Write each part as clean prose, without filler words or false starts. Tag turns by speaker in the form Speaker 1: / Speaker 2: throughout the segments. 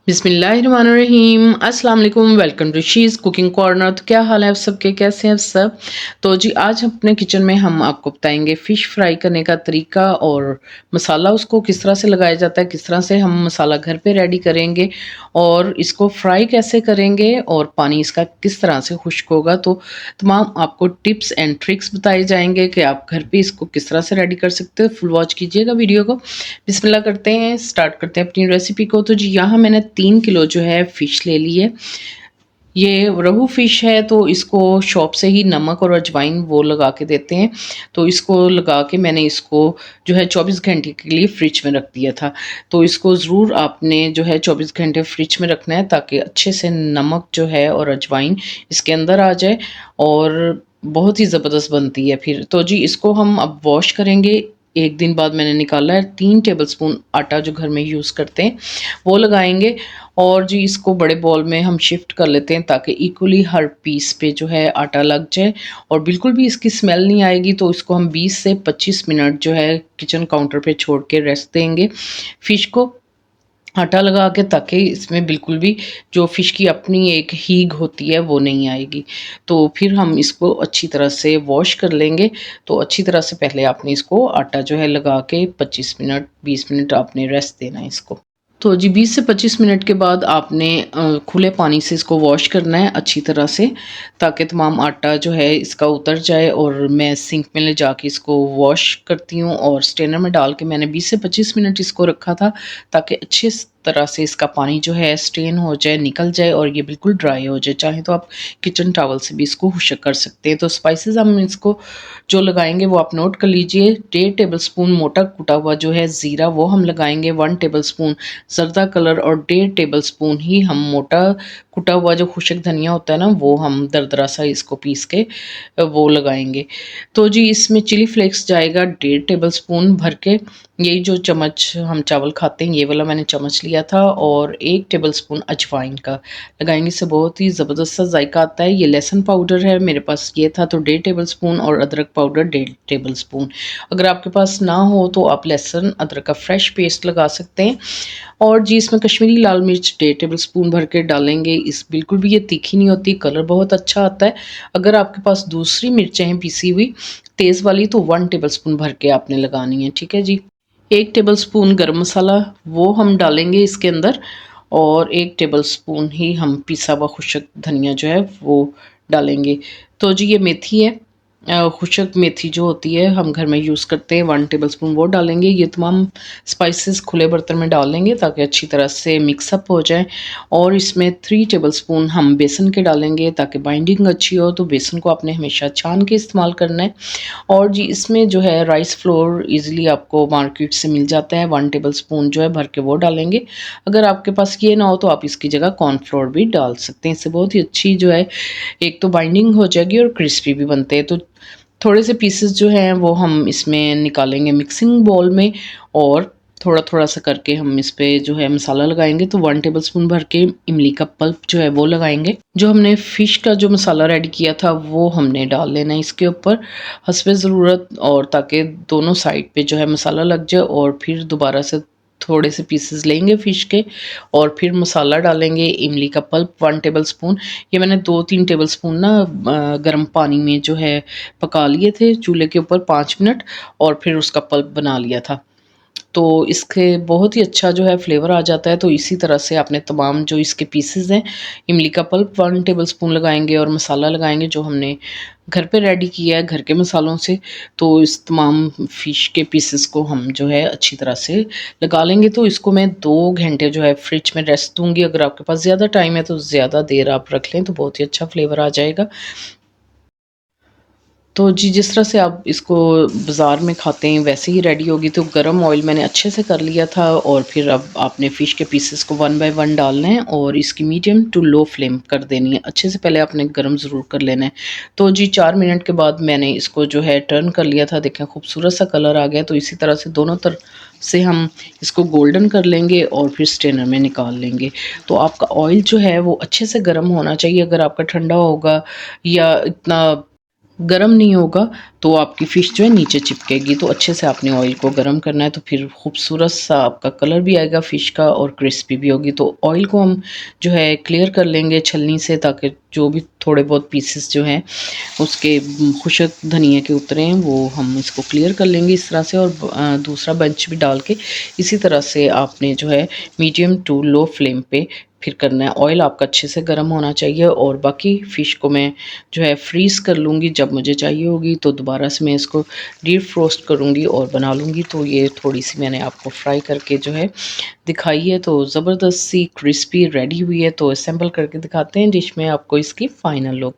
Speaker 1: बिस्मिल्लाहिर्रहमानिर्रहीम अस्सलाम वालेकुम। Welcome to she's cooking corner. तो क्या हाल है आप सबके, कैसे हैं आप सब। तो जी आज अपने किचन में हम आपको बताएंगे फ़िश फ्राई करने का तरीका और मसाला उसको किस तरह से लगाया जाता है, किस तरह से हम मसाला घर पे रेडी करेंगे और इसको फ्राई कैसे करेंगे और पानी इसका किस तरह से खुश्क होगा। तो तमाम आपको टिप्स एंड ट्रिक्स बताए जाएंगे कि आप घर पे इसको किस तरह से रेडी कर सकते हो। फुल वॉच कीजिएगा वीडियो को। बिस्मिल्लाह करते हैं, स्टार्ट करते हैं अपनी रेसिपी को। तो जी यहाँ मैंने 3 किलो जो है फ़िश ले ली है। ये रोहू फ़िश है तो इसको शॉप से ही नमक और अजवाइन वो लगा के देते हैं। तो इसको लगा के मैंने इसको जो है 24 घंटे के लिए फ्रिज में रख दिया था। तो इसको ज़रूर आपने जो है 24 घंटे फ्रिज में रखना है ताकि अच्छे से नमक जो है और अजवाइन इसके अंदर आ जाए और बहुत ही ज़बरदस्त बनती है फिर। तो जी इसको हम अब वॉश करेंगे। 1 दिन बाद मैंने निकाला है। 3 टेबलस्पून आटा जो घर में यूज़ करते हैं वो लगाएँगे और जी इसको बड़े बाउल में हम शिफ्ट कर लेते हैं ताकि इक्वली हर पीस पे जो है आटा लग जाए और बिल्कुल भी इसकी स्मेल नहीं आएगी। तो इसको हम 20 से 25 मिनट जो है किचन काउंटर पे छोड़ के रेस्ट देंगे फ़िश को आटा लगा के, ताकि इसमें बिल्कुल भी जो फ़िश की अपनी एक हींग होती है वो नहीं आएगी। तो फिर हम इसको अच्छी तरह से वॉश कर लेंगे। तो अच्छी तरह से पहले आपने इसको आटा जो है लगा के 25 मिनट 20 मिनट आपने रेस्ट देना है इसको। तो जी 20 से 25 मिनट के बाद आपने खुले पानी से इसको वॉश करना है अच्छी तरह से, ताकि तमाम आटा जो है इसका उतर जाए। और मैं सिंक में ले जाके इसको वॉश करती हूँ और स्ट्रेनर में डाल के मैंने 20 से 25 मिनट इसको रखा था ताकि अच्छे तरह से इसका पानी जो है स्ट्रेन हो जाए, निकल जाए और ये बिल्कुल ड्राई हो जाए। चाहे तो आप किचन टॉवल से भी इसको खुश्क कर सकते हैं। तो स्पाइसेस हम इसको जो लगाएंगे वो आप नोट कर लीजिए। 1.5 टेबलस्पून मोटा कुटा हुआ जो है ज़ीरा वो हम लगाएंगे। 1 टेबलस्पून ज़रदा कलर और 1.5 टेबलस्पून ही हम मोटा कुटा हुआ जो खुश्क धनिया होता है ना वो हम दरदरा सा इसको पीस के वो लगाएंगे। तो जी इसमें चिली फ्लेक्स जाएगा 1.5 टेबलस्पून भर के। यही जो चम्मच हम चावल खाते हैं ये वाला मैंने चम्मच लिया था और 1 टेबलस्पून अजवाइन का लगाएंगे। इससे बहुत ही ज़बरदस्त सा जायका आता है। ये लहसुन पाउडर है, मेरे पास ये था तो 1.5 टेबलस्पून और अदरक पाउडर 1.5 टेबलस्पून। अगर आपके पास ना हो तो आप लहसुन अदरक का फ्रेश पेस्ट लगा सकते हैं। और जी इसमें कश्मीरी लाल मिर्च 1.5 टेबलस्पून भर के डालेंगे। इस बिल्कुल भी ये तीखी नहीं होती, कलर बहुत अच्छा आता है। अगर आपके पास दूसरी मिर्चें हैं पीसी हुई तेज़ वाली तो 1 टेबलस्पून भर के आपने लगानी है, ठीक है जी। 1 टेबलस्पून गरम मसाला वो हम डालेंगे इसके अंदर और 1 टेबलस्पून ही हम पिसा हुआ खुश्क धनिया जो है वो डालेंगे। तो जी ये मेथी है, खुश्क मेथी जो होती है हम घर में यूज़ करते हैं, 1 टेबलस्पून वो डालेंगे। ये तमाम स्पाइसेस खुले बर्तन में डाल लेंगे ताकि अच्छी तरह से मिक्सअप हो जाए। और इसमें 3 टेबलस्पून हम बेसन के डालेंगे ताकि बाइंडिंग अच्छी हो। तो बेसन को आपने हमेशा छान के इस्तेमाल करना है। और जी इसमें जो है राइस फ्लोर ईज़िली आपको मार्केट से मिल जाता है, 1 टेबलस्पून जो है भर के वो डालेंगे। अगर आपके पास ये ना हो तो आप इसकी जगह कॉर्नफ्लोर भी डाल सकते हैं। इससे बहुत ही अच्छी जो है एक तो बाइंडिंग हो जाएगी और क्रिस्पी भी बनते हैं। तो थोड़े से पीसेस जो हैं वो हम इसमें निकालेंगे मिक्सिंग बाउल में और थोड़ा-थोड़ा सा करके हम इस पे जो है मसाला लगाएँगे। तो 1 टेबलस्पून भर के इमली का पल्प जो है वो लगाएँगे। जो हमने फ़िश का जो मसाला रेडी किया था वो हमने डाल लेना है इसके ऊपर हस्बे ज़रूरत, और ताकि दोनों साइड पे जो है मसाला लग जाए। और फिर दोबारा से थोड़े से पीसेस लेंगे फ़िश के और फिर मसाला डालेंगे। इमली का पल्प 1 टेबलस्पून, ये मैंने 2-3 टेबलस्पून ना गर्म पानी में जो है पका लिए थे चूल्हे के ऊपर 5 मिनट और फिर उसका पल्प बना लिया था। तो इसके बहुत ही अच्छा जो है फ्लेवर आ जाता है। तो इसी तरह से आपने तमाम जो इसके पीसेस हैं इमली का पल्प 1 टेबलस्पून लगाएँगे और मसाला लगाएँगे जो हमने घर पे रेडी किया है घर के मसालों से। तो इस तमाम फ़िश के पीसेस को हम जो है अच्छी तरह से लगा लेंगे। तो इसको मैं 2 घंटे जो है फ्रिज में रेस्ट दूँगी। अगर आपके पास ज़्यादा टाइम है तो ज़्यादा देर आप रख लें तो बहुत ही अच्छा फ्लेवर आ जाएगा। तो जी, जिस तरह से आप इसको बाज़ार में खाते हैं वैसे ही रेडी होगी। तो गरम ऑयल मैंने अच्छे से कर लिया था और फिर अब आपने फ़िश के पीसेस को 1 बाय 1 डालना है और इसकी मीडियम टू लो फ्लेम कर देनी है। अच्छे से पहले आपने गरम ज़रूर कर लेना है। तो जी 4 मिनट के बाद मैंने इसको जो है टर्न कर लिया था। देखें खूबसूरत सा कलर आ गया। तो इसी तरह से दोनों तरफ से हम इसको गोल्डन कर लेंगे और फिर स्ट्रेनर में निकाल लेंगे। तो आपका ऑयल जो है वो अच्छे से गर्म होना चाहिए। अगर आपका ठंडा होगा या इतना गरम नहीं होगा तो आपकी फ़िश जो है नीचे चिपकेगी। तो अच्छे से आपने ऑयल को गरम करना है, तो फिर खूबसूरत सा आपका कलर भी आएगा फ़िश का और क्रिस्पी भी होगी। तो ऑयल को हम जो है क्लियर कर लेंगे छलनी से, ताकि जो भी थोड़े बहुत पीसेस जो हैं उसके खुशक धनिया के उतरे हैं वो हम इसको क्लियर कर लेंगे इस तरह से। और दूसरा बंच भी डाल के इसी तरह से आपने जो है मीडियम टू लो फ्लेम पे फिर करना है। ऑयल आपका अच्छे से गर्म होना चाहिए। और बाकी फ़िश को मैं जो है फ्रीज़ कर लूँगी, जब मुझे चाहिए होगी तो दोबारा से मैं इसको डीप फ्रोस्ट करूँगी और बना लूँगी। तो ये थोड़ी-सी मैंने आपको फ्राई करके जो है दिखाई है, तो ज़बरदस्त सी क्रिस्पी रेडी हुई है। तो असेंबल करके दिखाते हैं डिश में आपको इसकी फाइनल लुक।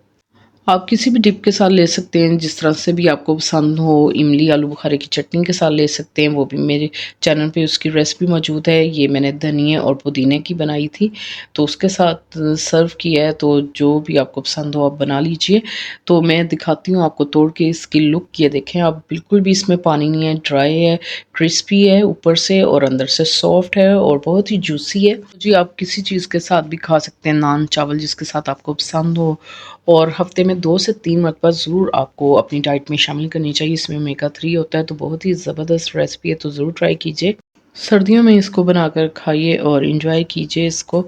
Speaker 1: आप किसी भी डिप के साथ ले सकते हैं, जिस तरह से भी आपको पसंद हो। इमली आलू बुखारे की चटनी के साथ ले सकते हैं, वो भी मेरे चैनल पे उसकी रेसिपी मौजूद है। ये मैंने धनिया और पुदीने की बनाई थी, तो उसके साथ सर्व किया है। तो जो भी आपको पसंद हो आप बना लीजिए। तो मैं दिखाती हूँ आपको तोड़ के इसकी लुक, ये देखें आप, बिल्कुल भी इसमें पानी नहीं है, ड्राई है, क्रिस्पी है ऊपर से और अंदर से सॉफ्ट है और बहुत ही जूसी है। जी, आप किसी चीज़ के साथ भी खा सकते हैं, नान चावल जिसके साथ आपको पसंद हो। और हफ्ते में 2 से 3 मरतबा ज़रूर आपको अपनी डाइट में शामिल करनी चाहिए। इसमें ओमेगा 3 होता है, तो बहुत ही ज़बरदस्त रेसिपी है, तो ज़रूर ट्राई कीजिए। सर्दियों में इसको बनाकर खाइए और एंजॉय कीजिए इसको।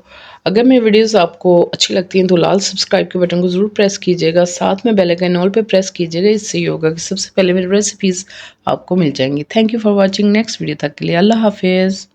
Speaker 1: अगर मेरी वीडियोज़ आपको अच्छी लगती हैं तो लाल सब्सक्राइब के बटन को ज़रूर प्रेस कीजिएगा। साथ में बेल आइकन ऑल पे प्रेस कीजिएगा। इससे ये होगा कि सबसे पहले मेरी रेसिपीज़ आपको मिल जाएँगी। Thank you for watching. Next video तक के लिए अल्लाह हाफ़िज़।